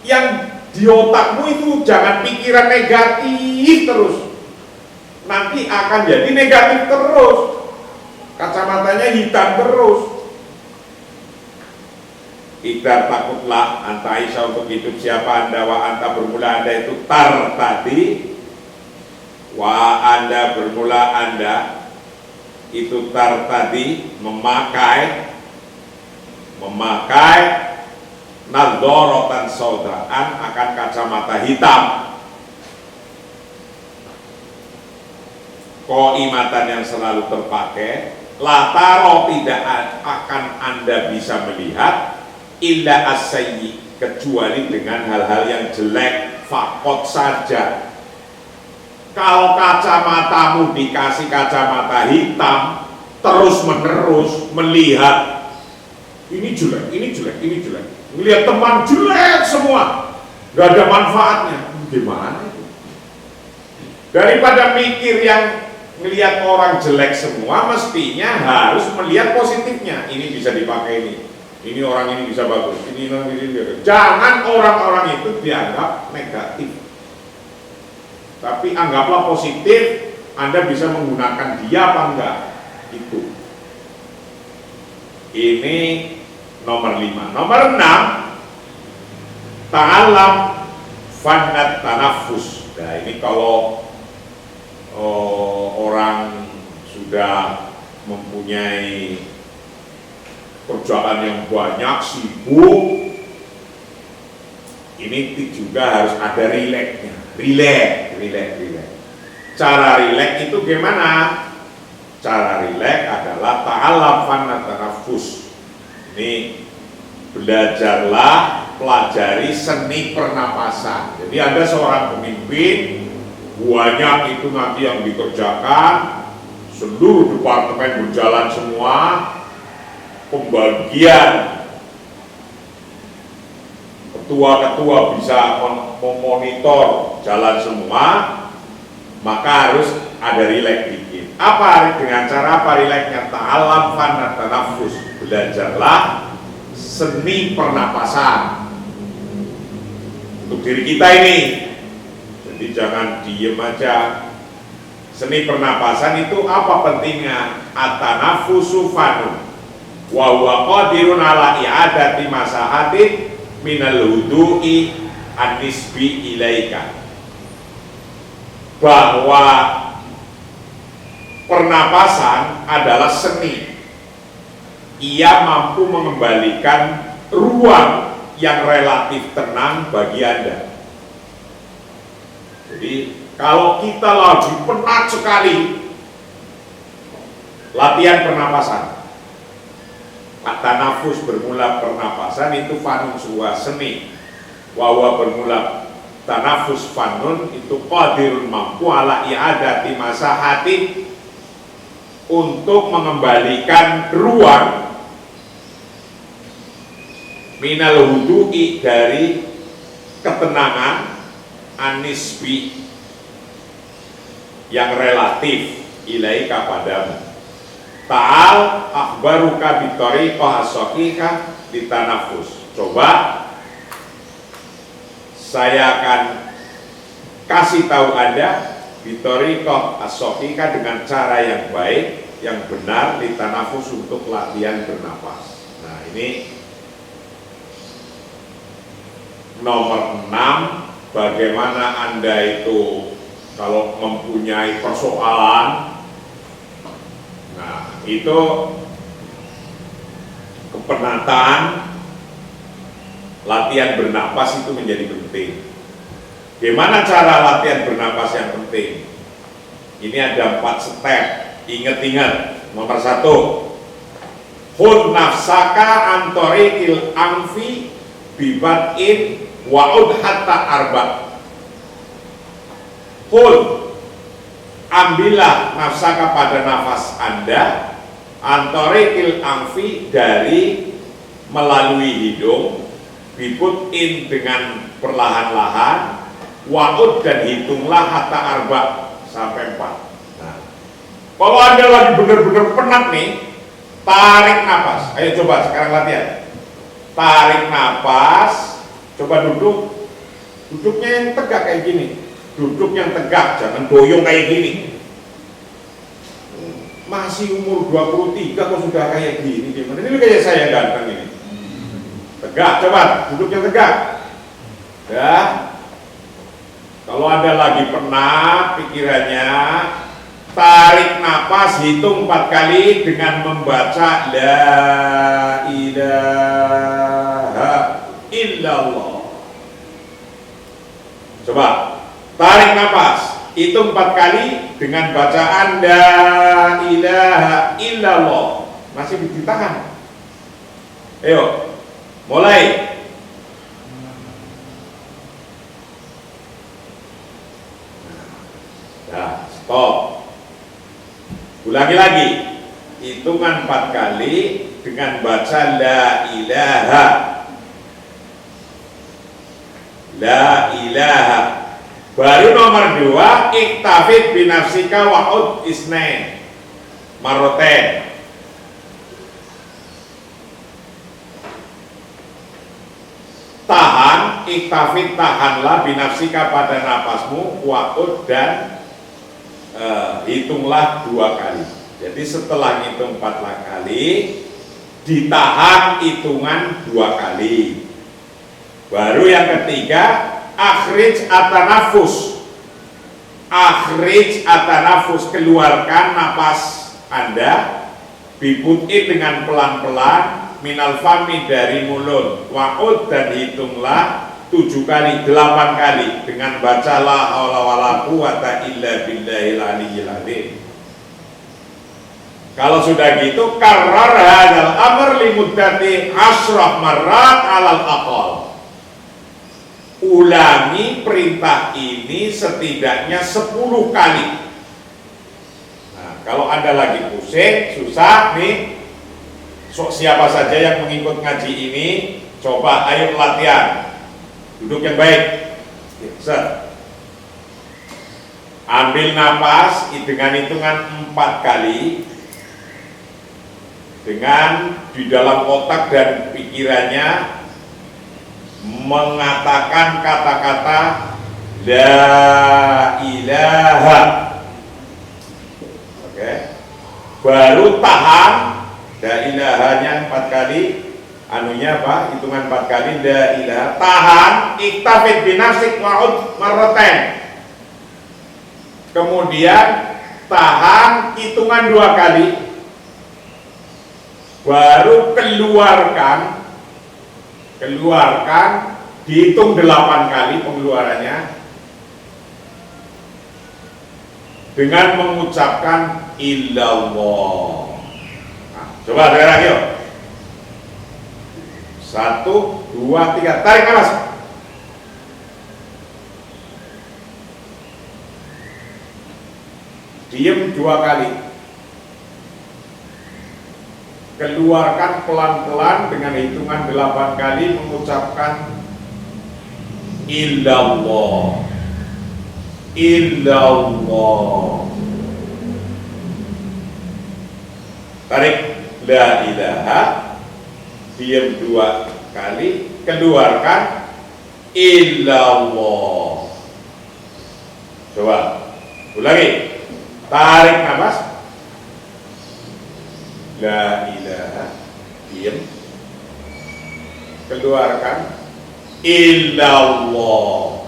Yang di otakmu itu jangan pikiran negatif terus. Nanti akan jadi negatif terus. Kacamatanya hitam terus. Iqdar takutlah anta Aisyah untuk hidup siapa Anda wa anta bermula Anda itu tar tadi wa Anda bermula Anda itu tar tadi memakai nadhorotan saudaan akan kacamata hitam, qaimatan yang selalu terpakai, lataro tidak akan Anda bisa melihat illa asayyi kecuali dengan hal-hal yang jelek, fakot saja. Kalau kacamatamu dikasih kacamata hitam terus menerus melihat ini jelek, melihat teman jelek semua, gak ada manfaatnya, gimana itu? Daripada mikir yang melihat orang jelek semua, mestinya harus melihat positifnya. Ini bisa dipakai ini orang ini bisa bagus, ini orang ini bagus. Jangan orang-orang itu dianggap negatif, tapi anggaplah positif. Anda bisa menggunakan dia apa enggak? Itu. Ini nomor 5. Nomor 6, ta'alam fannat tanafus. Nah ini kalau orang sudah mempunyai kerjaan yang banyak, sibuk, ini juga harus ada rileksnya. Rileks. Cara rileks itu gimana? Cara rileks adalah ta'alam fannat tanafus. Ini belajarlah, pelajari seni pernapasan. Jadi Anda seorang pemimpin, banyak itu nanti yang dikerjakan, seluruh departemen berjalan semua, pembagian ketua-ketua bisa memonitor jalan semua, maka harus ada rileks dikit. Apa dengan cara apa rileksnya? Ta'alam fana tanafus, belajarlah seni pernapasan untuk diri kita ini. Jadi jangan diem aja. Seni pernapasan itu apa pentingnya? At-tanafusu fanun wa huwa qadirun ala i'adati masahatin minal hudu'i an-nisbi ilaika, bahwa pernapasan adalah seni. Ia mampu mengembalikan ruang yang relatif tenang bagi Anda. Jadi kalau kita lagi penat sekali, latihan pernapasan. At-tanafus bermula pernapasan itu fanun sebuah seni. Wawa bermula tanafus fanun itu qadirun mampu ala i'adati masahati untuk mengembalikan ruang minal hudu'i dari ketenangan anisbi yang relatif ilaika padamu. Ta'al akhbaruka bitoriqah as-sahihah ditanafus. Coba saya akan kasih tahu Anda bitoriqah as-sahihah dengan cara yang baik, yang benar ditanafus untuk latihan bernapas. Nah, ini nomor 6, bagaimana Anda itu kalau mempunyai persoalan, nah itu kepenatan, latihan bernapas itu menjadi penting. Gimana cara latihan bernapas yang penting? Ini ada 4 step, ingat-ingat. Nomor 1, khud nafsaka antorikil angfi bibat'in wa'ud hatta arba'. Khud, ambillah nafsaka pada nafas Anda, antorikil angfi dari melalui hidung, bibut'in dengan perlahan-lahan, wa'ud dan hitunglah hatta arba' sampai 4. Nah, kalau Anda lagi benar-benar penat nih, tarik nafas. Ayo coba sekarang latihan. Tarik nafas, coba duduk. Duduknya yang tegak kayak gini. Duduk yang tegak, jangan doyong kayak gini. Masih umur 23 kok sudah kayak gini. Gimana? Ini kayak saya ganteng ini. Tegak, coba duduk yang tegak. Ya. Kalau Anda lagi penat pikirannya, tarik nafas, hitung 4 kali dengan membaca La ilaha illallah. Coba tarik nafas, hitung 4 kali dengan bacaan La ilaha illallah. Masih ditahan. Ayo, mulai. Nah, stop. Ulangi lagi. Hitungan 4 kali dengan baca La ilaha. La ilaha. Baru nomor 2, iktafid binafsika wa'ud isnain maroten. Tahan, iktafid tahanlah binafsika pada napasmu, wa'ud dan hitunglah 2 kali. Jadi setelah hitung 4 kali, ditahan hitungan 2 kali. Baru yang ketiga, akhrij atanafus. Akhrij atanafus, keluarkan napas Anda, bibut'i dengan pelan-pelan, minal fami dari mulut, wa'ud dan hitunglah 7 kali, 8 kali dengan baca la haula wala quwata illa billahil aliyyil azim. Kalau sudah gitu, karrar hadzal amr li muddati 10 marrat alal aqal. ulangi perintah ini setidaknya 10 kali. Nah, kalau Anda lagi pusing, susah nih, siapa saja yang mengikut ngaji ini, coba ayo latihan. Duduk yang baik. Set. Ambil napas dengan hitungan 4 kali. Dengan di dalam otak dan pikirannya mengatakan kata-kata la ilaha. Oke. Baru tahan la ilahanya 4 kali, anunya apa? Hitungan 4 kali la ilaha. Tahan, iktafid binafsik wa'ud marratain. Kemudian tahan hitungan 2 kali. Baru keluarkan, dihitung 8 kali pengeluarannya dengan mengucapkan illallah. Nah, coba sekarang yuk. 1, 2, 3, tarik nafas. Diam 2 kali. Keluarkan pelan-pelan dengan hitungan 8 kali mengucapkan illallah. Illallah. Tarik la ilaha, diam 2 kali, keluarkan illallah. Coba ulangi. Tarik nafas. La ilaha, diam, keluarkan illallah.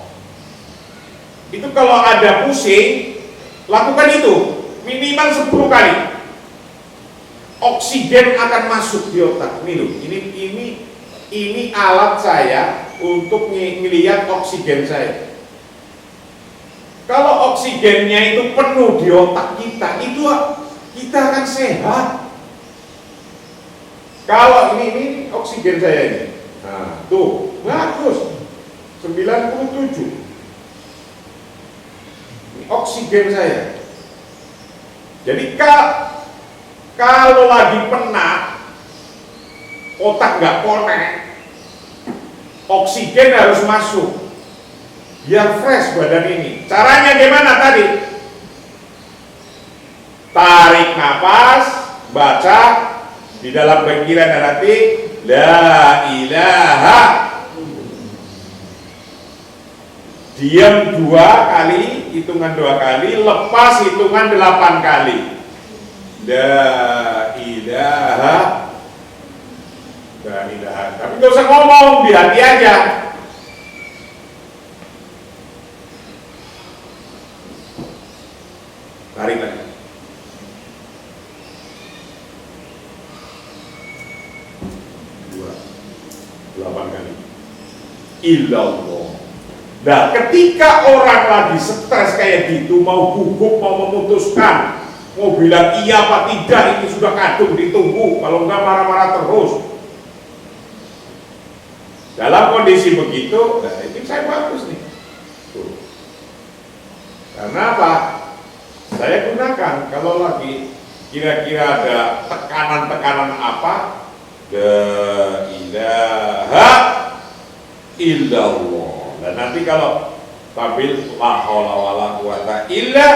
Itu kalau ada pusing, lakukan itu minimal 10 kali. Oksigen akan masuk di otak. Ini loh, ini alat saya untuk melihat oksigen saya. Kalau oksigennya itu penuh di otak kita, itu kita akan sehat. Kalau ini oksigen saya ini, nah tuh bagus, 97. Ini oksigen saya. Jadi kalau lagi penat, otak nggak connect, oksigen harus masuk, biar fresh badan ini. Caranya gimana tadi? Tarik nafas, baca. Di dalam pikiran dan hati la ilaha. Diam 2 kali, hitungan 2 kali, lepas hitungan 8 kali. La ilaha. La ilaha. Tapi gak usah ngomong, di hati aja. Tarik lagi. 8 kali illallah. Nah, ketika orang lagi stres kayak gitu, mau gugup, mau memutuskan, mau bilang iya apa tidak, itu sudah kadung ditunggu, kalau enggak marah-marah terus. Dalam kondisi begitu, nah itu saya bagus nih. Tuh. Karena apa? Saya gunakan kalau lagi kira-kira ada tekanan-tekanan apa, la ilaha illallah. Dan nanti kalau sambil la haula wala quwata illa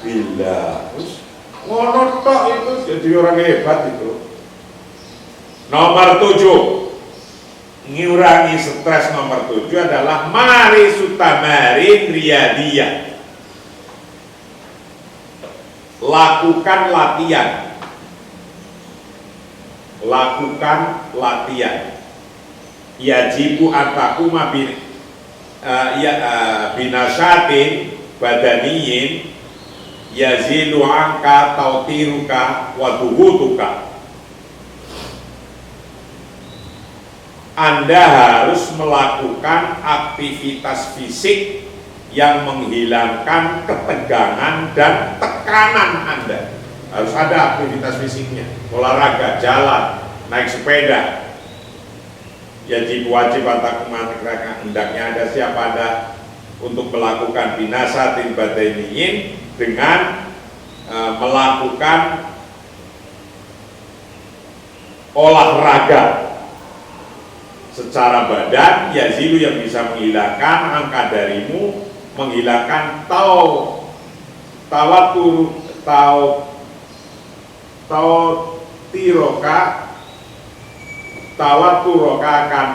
billah, terus ngono tok itu jadi orang hebat itu. Nomor 7, ngurangi stres. Nomor 7 adalah mari sutamarin riyadiyah. Lakukan latihan. Lakukan latihan. Yajibu antakuma binasyatin badaniyin yazilu angka tautiruka waduhutuka. Anda harus melakukan aktivitas fisik yang menghilangkan ketegangan dan tekanan Anda. Harus ada aktivitas fisiknya, olahraga, jalan, naik sepeda. Yajib wajib antakum hendaknya ada siapa ada untuk melakukan binasatin badaniyin dengan melakukan olahraga secara badan yazilu yang bisa menghilangkan angka darimu, menghilangkan tawaturoka akan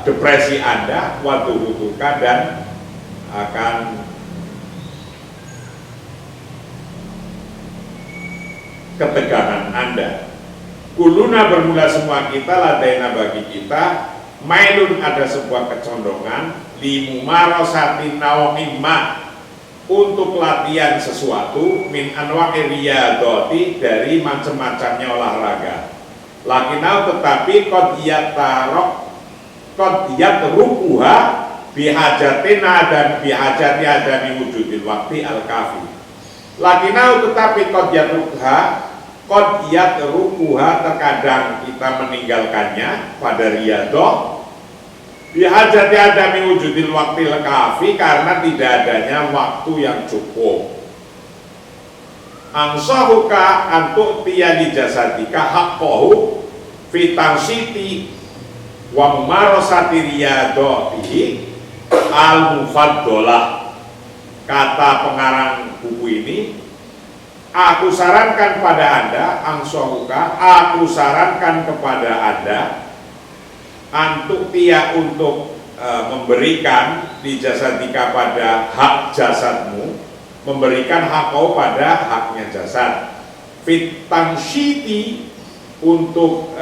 depresi Anda, waduhutuka dan akan ketegangan Anda. Kuluna bermula semua kita, ladaina bagi kita, mailun ada sebuah kecondongan, limumarosatin nawimma untuk latihan sesuatu, min anwa'i riyadoti dari macam-macamnya olahraga. Lakinau tetapi qad rukuha bihajatina dan bihajati adami wujudil wakti al-kafi. Lakinau tetapi qad rukuha terkadang kita meninggalkannya pada riyadoh bihajati adami wujudil wakti al-kafi karena tidak adanya waktu yang cukup. Angsahuka antuk tiyali jasadika haqqahu fitansiti wa mumarasati riyadotihi al-mufaddolah. Kata pengarang buku ini, aku sarankan pada Anda, angsahuka, aku sarankan kepada Anda antuk tiya untuk memberikan di jasadika pada hak jasadmu, memberikan hak kau pada haknya jasad. Fitansyiti untuk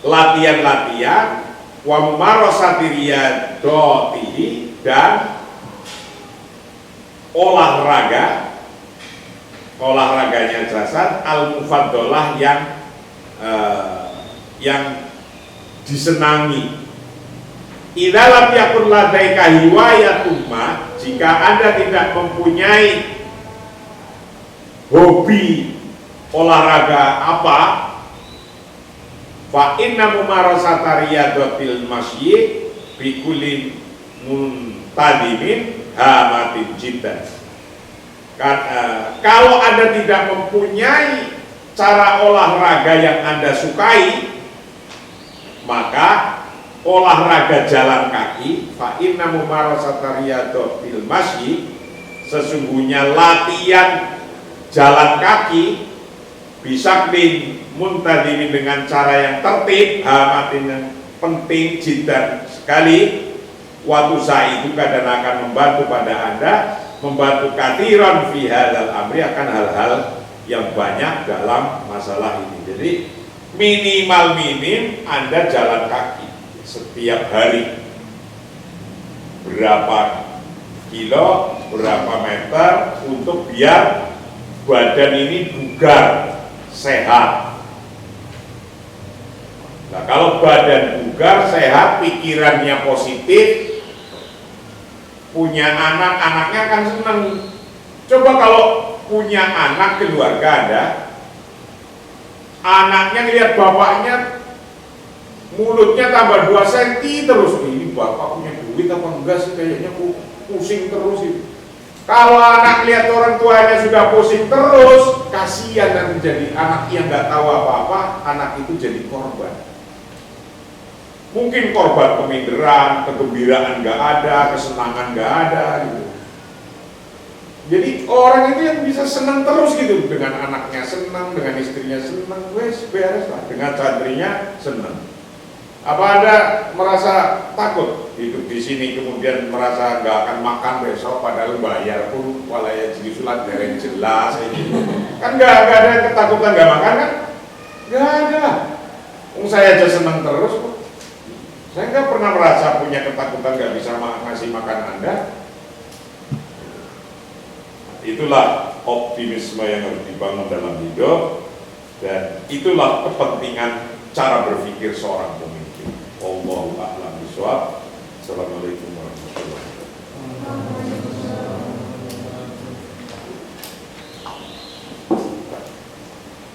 latihan-latihan, wa mumarasati riyadotihi dan olahraganya jasad al-mufaddolah yang disenangi. Idza lam yakun ladaika hiwayatun ma, jika Anda tidak mempunyai hobi olahraga apa, fa inna mumarasata riyadatil masyi bi kulli muntadimin hamatin jiddan. Kalau Anda tidak mempunyai cara olahraga yang Anda sukai, maka olahraga jalan kaki, fa inna mumarasata riyadatil masyi, sesungguhnya latihan jalan kaki bisa muntadimin dengan cara yang tertib, hamatin yang penting jiddan sekali. Waktu saat itu kadang akan membantu pada Anda, membantu kathiran fi hadzal amri, akan hal-hal yang banyak dalam masalah ini. Jadi minimal Anda jalan kaki setiap hari berapa kilo, berapa meter, untuk biar badan ini bugar, sehat. Nah, kalau badan bugar, sehat, pikirannya positif, punya anak, anaknya akan senang. Coba kalau punya anak, keluarga Anda, anaknya lihat bapaknya mulutnya tambah 2 cm terus, ini bapak punya duit apa enggak sih, kayaknya pusing terus itu. Kalau anak lihat orang tuanya sudah pusing terus, kasihan dan menjadi anak yang nggak tahu apa-apa, anak itu jadi korban. Mungkin korban peminderan, kegembiraan nggak ada, kesenangan nggak ada gitu. Jadi orang itu yang bisa senang terus gitu, dengan anaknya senang, dengan istrinya senang, wes beres lah, dengan santrinya senang. Apa Anda merasa takut hidup di sini kemudian merasa nggak akan makan besok padahal bayar pun walaya jadi sulat dari jelas ini? Kan nggak ada ketakutan nggak makan kan? Nggak ada. Saya aja senang terus kok. Saya nggak pernah merasa punya ketakutan nggak bisa ngasih makan Anda. Itulah optimisme yang harus dibangun dalam hidup, dan itulah kepentingan cara berpikir seorang pemimpin. Allahu a'lam bishawab. Assalamualaikum.